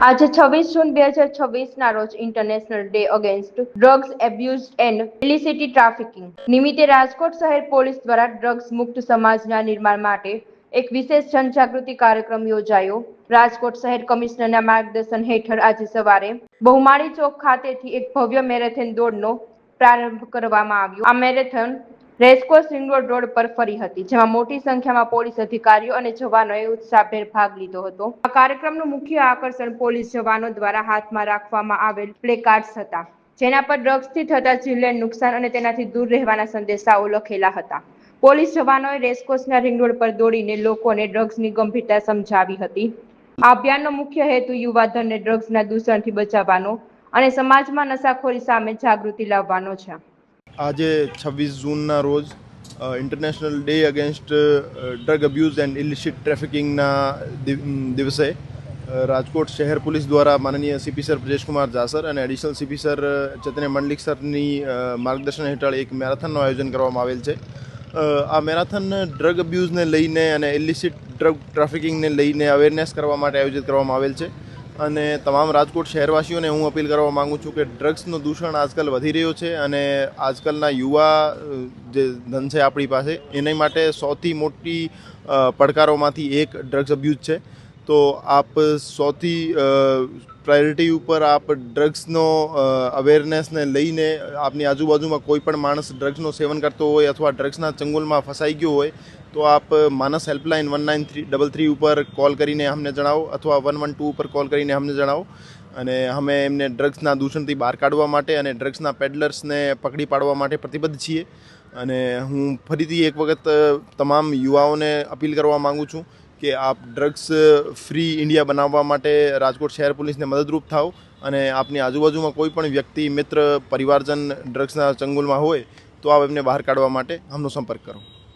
આજે 26 જૂન 2026ના રોજ international day against drugs abuse and illicit trafficking નિમિત્તે રાજકોટ શહેર પોલીસ દ્વારા ડ્રગ્સ મુક્ત સમાજના નિર્માણ માટે એક વિશેષ જનજાગૃતિ કાર્યક્રમ યોજાયો। રાજકોટ શહેર કમિશનરના માર્ગદર્શન હેઠળ આજે સવારે બહુમાળી ચોક ખાતેથી એક ભવ્ય મેરેથોન દોડનો પ્રારંભ કરવામાં આવ્યો। આ મેરેથોન રેસકોર્સ રિંગ રોડ પર ફરી હતી, જેમાં મોટી સંખ્યામાં પોલીસ અધિકારીઓ અને જવાનોએ ઉત્સાહભેર ભાગ લીધો હતો। આ કાર્યક્રમનું મુખ્ય આકર્ષણ પોલીસ જવાનો દ્વારા હાથમાં રાખવામાં આવેલ પ્લેકાર્ડ્સ હતા, જેના પર ડ્રગ્સથી થતા જીવલેણ નુકસાન અને તેનાથી દૂર રહેવાના સંદેશાઓ લખેલા હતા। પોલીસ જવાનોએ રેસકોર્સના રિંગ રોડ પર દોડીને લોકોને ડ્રગ્સની ગંભીરતા સમજાવી હતી। આ અભિયાનનો મુખ્ય હેતુ યુવાધનને ડ્રગ્સના દૂષણથી બચાવવાનો અને સમાજમાં નશાખોરી સામે જાગૃતિ લાવવાનો છે। આજે 26 જૂનના રોજ international day against drug abuse and illicit ટ્રાફિકિંગના દિવસે રાજકોટ શહેર પોલીસ દ્વારા માનનીય સીપી સર બ્રજેશકુમાર જાસર અને એડિશનલ સીપી સર ચૈતન્ય મંડલિક સરની માર્ગદર્શન હેઠળ એક મેરેથોનનું આયોજન કરવામાં આવેલ છે। આ મેરેથોન ડ્રગ અબ્યુઝને લઈને અને ઇલિસિટ ડ્રગ ટ્રાફિકિંગને લઈને અવેરનેસ કરવા માટે આયોજિત કરવામાં આવેલ છે અને તમામ રાજકોટ શહેરવાસીઓને હું અપીલ કરવા માગું છું કે ડ્રગ્સનું દૂષણ આજકાલ વધી રહ્યું છે અને આજકાલના યુવા જે ધન છે આપણી પાસે, એની માટે સૌથી મોટી પડકારોમાંથી એક ડ્રગ્સ અબ્યુઝ છે। તો આપ સૌથી પ્રાયોરિટી ઉપર આપ ડ્રગ્સનો અવેરનેસને લઈને આપની આજુબાજુમાં કોઈ પણ માણસ ડ્રગ્સનું સેવન કરતો હોય અથવા ડ્રગ્સના ચંગુલમાં ફસાઈ ગયો હોય તો આપ માનસ હેલ્પલાઇન 1933 ઉપર કોલ કરીને અમને જણાવો અથવા 112 ઉપર કોલ કરીને અમને જણાવો અને અમે એમને ડ્રગ્સના દૂષણથી બહાર કાઢવા માટે અને ડ્રગ્સના પેડલર્સને પકડી પાડવા માટે પ્રતિબદ્ધ છીએ। અને હું ફરીથી એક વખત તમામ યુવાઓને અપીલ કરવા માગું છું કે આપ ડ્રગ્સ ફ્રી ઇન્ડિયા બનાવવા માટે રાજકોટ શહેર પોલીસને મદદરૂપ થાઓ અને આપની આજુબાજુમાં કોઈ પણ વ્યક્તિ, મિત્ર, પરિવારજન ડ્રગ્સના ચંગુલમાં હોય તો આપ એમને બહાર કાઢવા માટે અમનો સંપર્ક કરો।